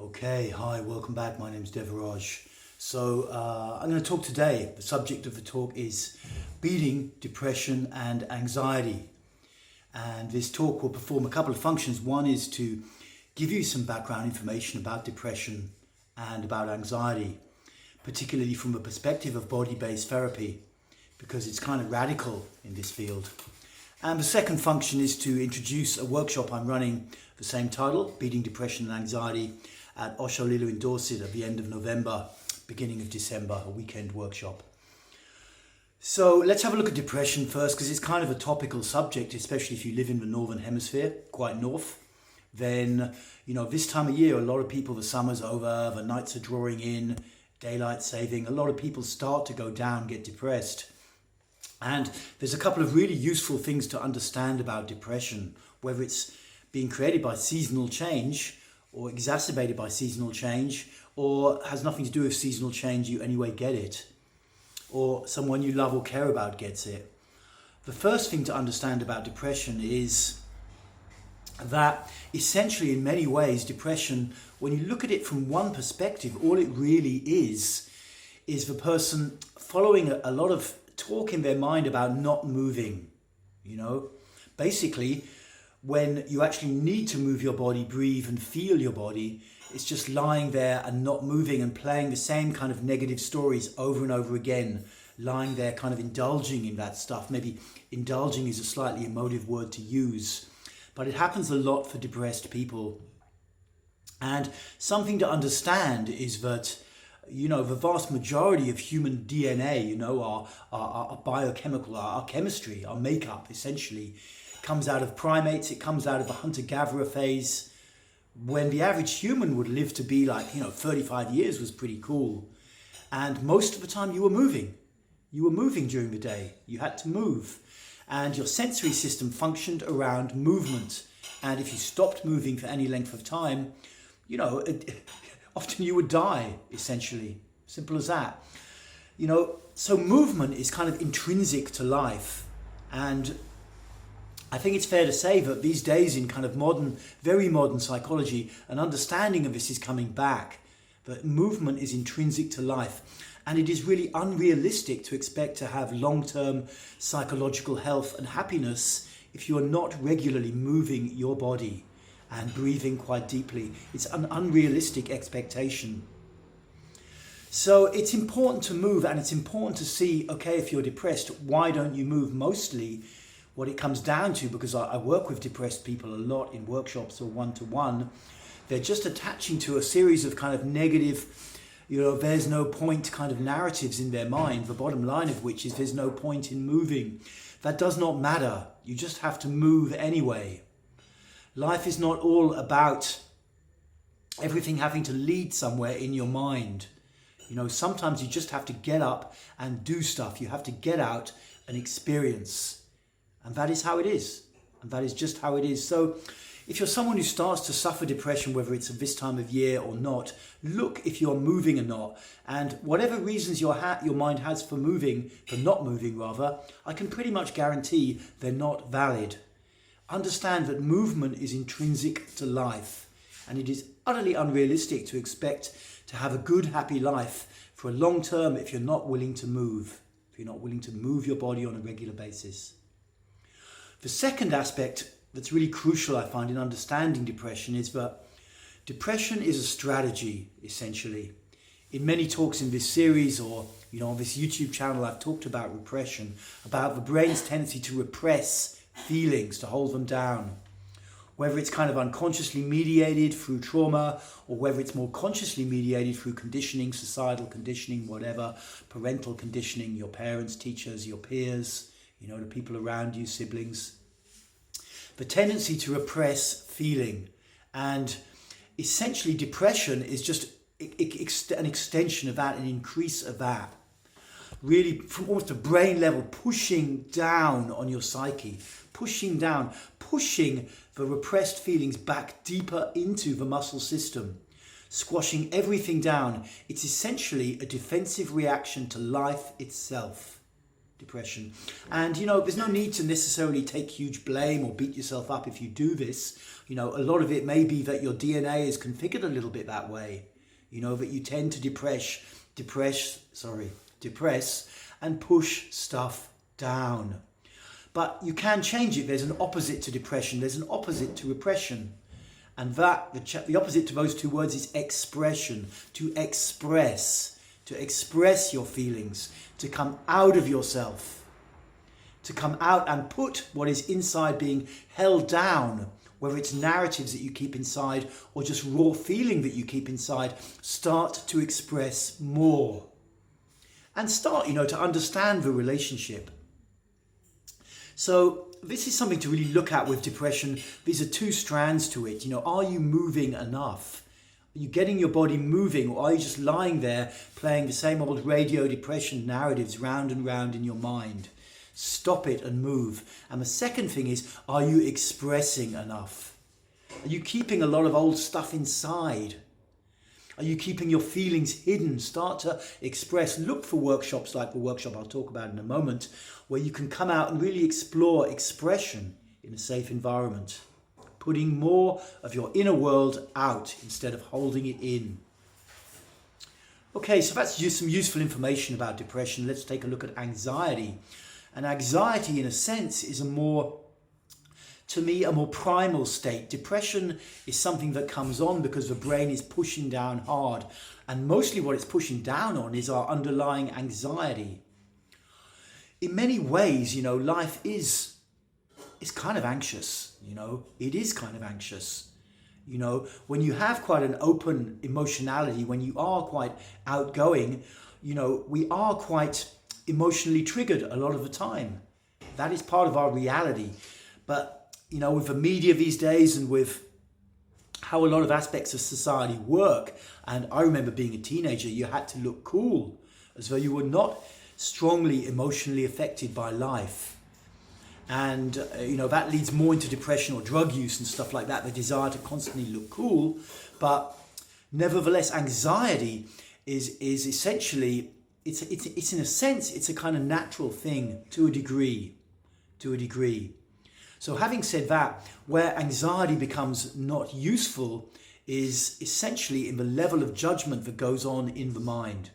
Okay, hi, welcome back. My name's Devaraj. I'm going to talk today. The subject of the talk is beating depression and anxiety. And this talk will perform a couple of functions. One is to give you some background information about depression and about anxiety, particularly from a perspective of body-based therapy, because it's kind of radical in this field. And the second function is to introduce a workshop I'm running, the same title, Beating Depression and Anxiety, at Osholilo in Dorset at the end of November, beginning of December, a weekend workshop. So let's have a look at depression first, because it's kind of a topical subject, especially if you live in the Northern Hemisphere, quite north. Then, this time of year, a lot of people, the summer's over, the nights are drawing in, daylight saving, a lot of people start to go down, get depressed. And there's a couple of really useful things to understand about depression, whether it's being created by seasonal change or exacerbated by seasonal change, or has nothing to do with seasonal change, you anyway get it, or someone you love or care about gets it. The first thing to understand about depression is that essentially in many ways depression, when you look at it from one perspective, all it really is the person following a lot of talk in their mind about not moving. Basically, when you actually need to move your body, breathe and feel your body, it's just lying there and not moving and playing the same kind of negative stories over and over again, lying there kind of indulging in that stuff. Maybe indulging is a slightly emotive word to use, but it happens a lot for depressed people. And something to understand is that the vast majority of human DNA, our biochemical, our chemistry, our makeup essentially comes out of primates. It comes out of the hunter-gatherer phase, when the average human would live to be 35 years was pretty cool. And most of the time you were moving. You were moving during the day. You had to move. And your sensory system functioned around movement. And if you stopped moving for any length of time, often you would die, essentially. Simple as that. So movement is kind of intrinsic to life. And I think it's fair to say that these days in kind of very modern psychology, an understanding of this is coming back, that movement is intrinsic to life. And it is really unrealistic to expect to have long-term psychological health and happiness if you are not regularly moving your body and breathing quite deeply. It's an unrealistic expectation. So it's important to move, and it's important to see, okay, if you're depressed, why don't you move? Mostly what it comes down to, because I work with depressed people a lot in workshops or one-to-one, they're just attaching to a series of kind of negative, there's no point kind of narratives in their mind, the bottom line of which is there's no point in moving. That does not matter. You just have to move anyway. Life is not all about everything having to lead somewhere in your mind. Sometimes you just have to get up and do stuff. You have to get out and experience. And that is how it is. And that is just how it is. So if you're someone who starts to suffer depression, whether it's at this time of year or not, look if you're moving or not. And whatever reasons your mind has for not moving rather, I can pretty much guarantee they're not valid. Understand that movement is intrinsic to life, and it is utterly unrealistic to expect to have a good, happy life for a long term if you're not willing to move, if you're not willing to move your body on a regular basis. The second aspect that's really crucial, I find, in understanding depression is that depression is a strategy, essentially. In many talks in this series or on this YouTube channel, I've talked about repression, about the brain's tendency to repress feelings, to hold them down. Whether it's kind of unconsciously mediated through trauma, or whether it's more consciously mediated through conditioning, societal conditioning, whatever, parental conditioning, your parents, teachers, your peers, the people around you, siblings. The tendency to repress feeling. And essentially depression is just an extension of that, an increase of that. Really from almost a brain level, pushing down on your psyche, pushing down, pushing the repressed feelings back deeper into the muscle system, squashing everything down. It's essentially a defensive reaction to life itself. depression. And, there's no need to necessarily take huge blame or beat yourself up if you do this. A lot of it may be that your DNA is configured a little bit that way. That you tend to depress and push stuff down. But you can change it. There's an opposite to depression. There's an opposite to repression. And the opposite to those two words is expression. To express your feelings, to come out of yourself, to come out and put what is inside being held down, whether it's narratives that you keep inside or just raw feeling that you keep inside, start to express more. And start, to understand the relationship. So this is something to really look at with depression. These are two strands to it. Are you moving enough? Are you getting your body moving, or are you just lying there playing the same old radio depression narratives round and round in your mind? Stop it and move. And the second thing is, are you expressing enough? Are you keeping a lot of old stuff inside? Are you keeping your feelings hidden? Start to express. Look for workshops like the workshop I'll talk about in a moment, where you can come out and really explore expression in a safe environment. Putting more of your inner world out instead of holding it in. Okay, so that's just some useful information about depression. Let's take a look at anxiety. And anxiety, in a sense, is a more primal state. Depression is something that comes on because the brain is pushing down hard. And mostly what it's pushing down on is our underlying anxiety. In many ways, life is kind of anxious. It is kind of anxious. When you have quite an open emotionality, when you are quite outgoing, we are quite emotionally triggered a lot of the time. That is part of our reality. But with the media these days and with how a lot of aspects of society work, and I remember being a teenager, you had to look cool, as though you were not strongly emotionally affected by life. And, that leads more into depression or drug use and stuff like that, the desire to constantly look cool. But nevertheless, anxiety is essentially, it's in a sense, it's a kind of natural thing to a degree. So having said that, where anxiety becomes not useful is essentially in the level of judgment that goes on in the mind.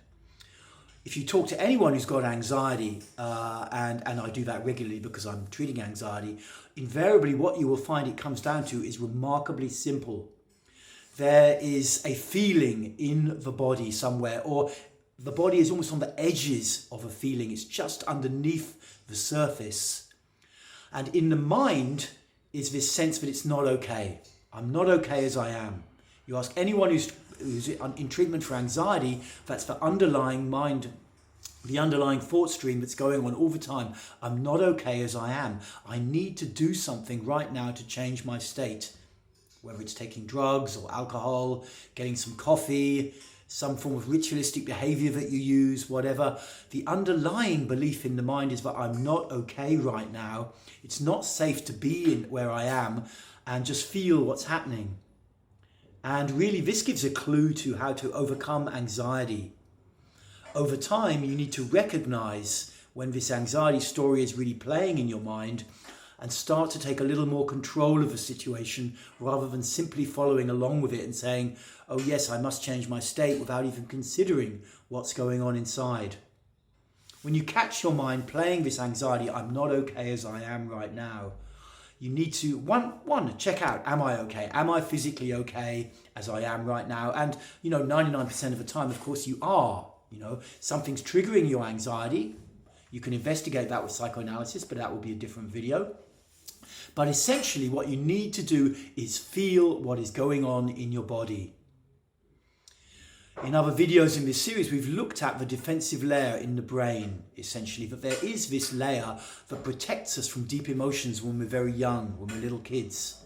If you talk to anyone who's got anxiety, and I do that regularly because I'm treating anxiety, invariably what you will find it comes down to is remarkably simple. There is a feeling in the body somewhere, or the body is almost on the edges of a feeling. It's just underneath the surface. And in the mind is this sense that it's not okay. I'm not okay as I am. You ask anyone who's in treatment for anxiety, that's the underlying mind, the underlying thought stream that's going on all the time. I'm not okay as I am. I need to do something right now to change my state. Whether it's taking drugs or alcohol, getting some coffee, some form of ritualistic behavior that you use, whatever. The underlying belief in the mind is that I'm not okay right now. It's not safe to be in where I am and just feel what's happening. And really, this gives a clue to how to overcome anxiety. Over time, you need to recognize when this anxiety story is really playing in your mind and start to take a little more control of the situation rather than simply following along with it and saying, oh yes, I must change my state without even considering what's going on inside. When you catch your mind playing this anxiety, I'm not okay as I am right now, you need to, one, check out, am I okay? Am I physically okay as I am right now? And, 99% of the time, of course, you are. Something's triggering your anxiety. You can investigate that with psychoanalysis, but that will be a different video. But essentially, what you need to do is feel what is going on in your body. In other videos in this series, we've looked at the defensive layer in the brain, essentially, that there is this layer that protects us from deep emotions when we're very young, when we're little kids.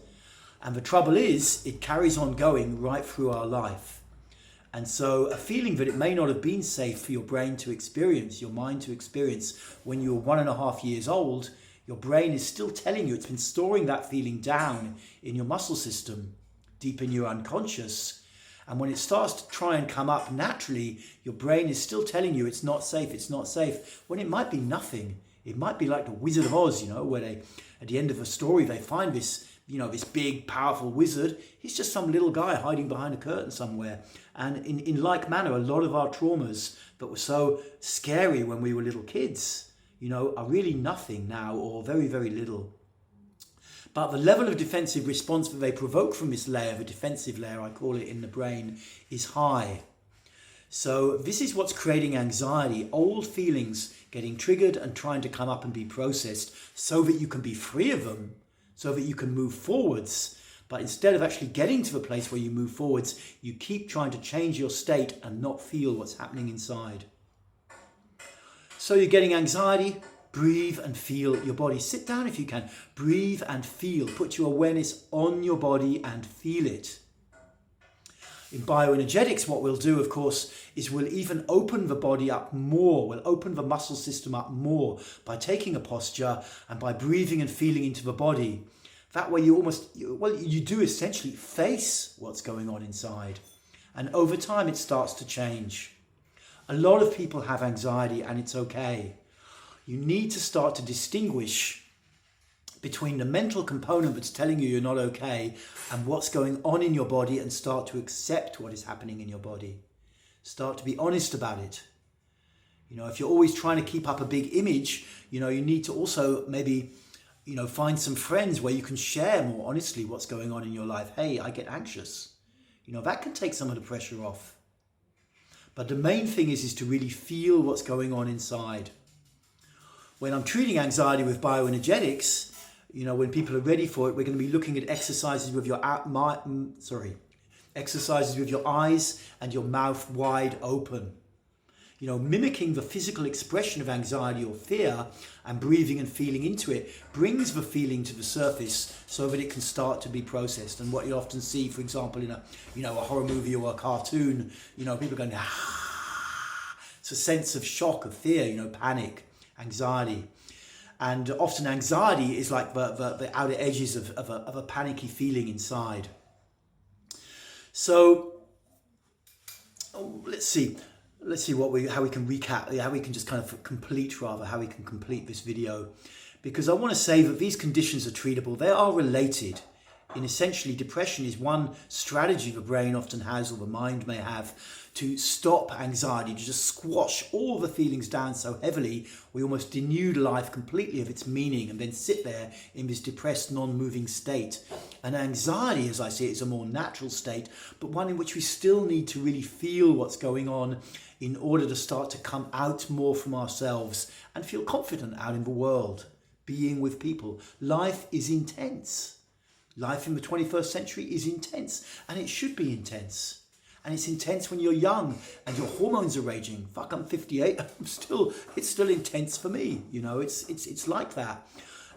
And the trouble is, it carries on going right through our life. And so a feeling that it may not have been safe for your brain to experience, your mind to experience when you were 1.5 years old, your brain is still telling you, it's been storing that feeling down in your muscle system, deep in your unconscious. And when it starts to try and come up naturally, your brain is still telling you it's not safe, when it might be nothing. It might be like the Wizard of Oz, where they, at the end of a story, they find this, this big, powerful wizard. He's just some little guy hiding behind a curtain somewhere. And in like manner, a lot of our traumas that were so scary when we were little kids, are really nothing now, or very, very little. But the level of defensive response that they provoke from this layer, the defensive layer, I call it, in the brain, is high. So this is what's creating anxiety, old feelings getting triggered and trying to come up and be processed so that you can be free of them, so that you can move forwards. But instead of actually getting to the place where you move forwards, you keep trying to change your state and not feel what's happening inside. So you're getting anxiety. Breathe and feel your body. Sit down if you can. Breathe and feel. Put your awareness on your body and feel it. In bioenergetics, what we'll do, of course, is we'll even open the body up more. We'll open the muscle system up more by taking a posture and by breathing and feeling into the body. That way you do essentially face what's going on inside. And over time, it starts to change. A lot of people have anxiety, and it's okay. You need to start to distinguish between the mental component that's telling you you're not okay and what's going on in your body, and start to accept what is happening in your body. Start to be honest about it. If you're always trying to keep up a big image, you need to also maybe, find some friends where you can share more honestly what's going on in your life. Hey, I get anxious. That can take some of the pressure off. But the main thing is to really feel what's going on inside. When I'm treating anxiety with bioenergetics, when people are ready for it, we're going to be looking at exercises with your eyes and your mouth wide open. Mimicking the physical expression of anxiety or fear and breathing and feeling into it brings the feeling to the surface so that it can start to be processed. And what you often see, for example, in a horror movie or a cartoon, people going, ah. It's a sense of shock, of fear, panic, anxiety. And often anxiety is like the outer edges of a panicky feeling inside. So let's see how we can recap, how we can just kind of how we can complete this video. Because I want to say that these conditions are treatable. They are related. In essentially, depression is one strategy the brain often has, or the mind may have, to stop anxiety, to just squash all the feelings down so heavily we almost denude life completely of its meaning, and then sit there in this depressed, non-moving state. And anxiety, as I see it, is a more natural state, but one in which we still need to really feel what's going on in order to start to come out more from ourselves and feel confident out in the world, being with people. Life is intense. Life in the 21st century is intense, and it should be intense. And it's intense when you're young and your hormones are raging. Fuck, I'm 58. It's still intense for me. It's like that.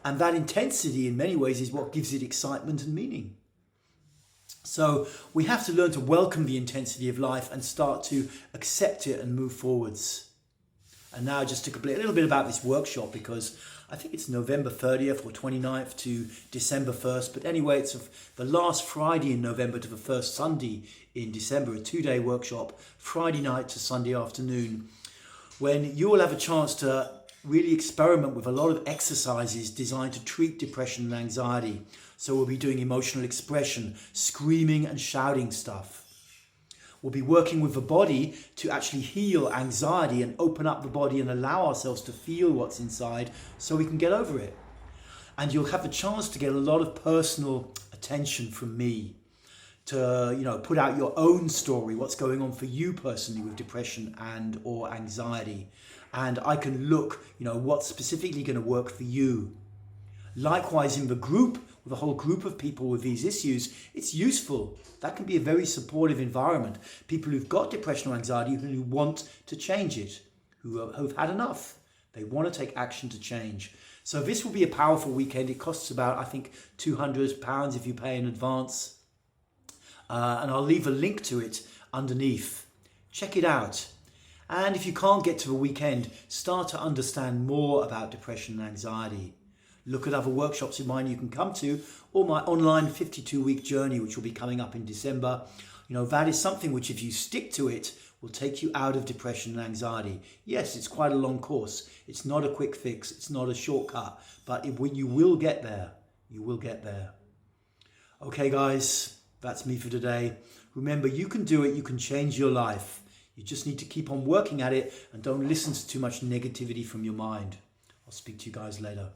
And that intensity in many ways is what gives it excitement and meaning. So we have to learn to welcome the intensity of life and start to accept it and move forwards. And now just to complete a little bit about this workshop, because I think it's November 30th or 29th to December 1st. But anyway, it's the last Friday in November to the first Sunday in December, a 2-day workshop, Friday night to Sunday afternoon, when you will have a chance to really experiment with a lot of exercises designed to treat depression and anxiety. So we'll be doing emotional expression, screaming and shouting stuff. We'll be working with the body to actually heal anxiety and open up the body and allow ourselves to feel what's inside so we can get over it. And you'll have the chance to get a lot of personal attention from me to, put out your own story, what's going on for you personally with depression and or anxiety. And I can look, what's specifically going to work for you. Likewise, in the group, with a whole group of people with these issues, it's useful. That can be a very supportive environment. People who've got depression or anxiety, who want to change it, who've had enough. They want to take action to change. So this will be a powerful weekend. It costs about, I think, £200 if you pay in advance. And I'll leave a link to it underneath. Check it out. And if you can't get to the weekend, start to understand more about depression and anxiety. look at other workshops of mine you can come to, or my online 52-week journey, which will be coming up in December. You know, that is something which, if you stick to it, will take you out of depression and anxiety. Yes, it's quite a long course. It's not a quick fix. It's not a shortcut, but you will get there. You will get there. Okay, guys, that's me for today. Remember, you can do it. You can change your life. You just need to keep on working at it and don't listen to too much negativity from your mind. I'll speak to you guys later.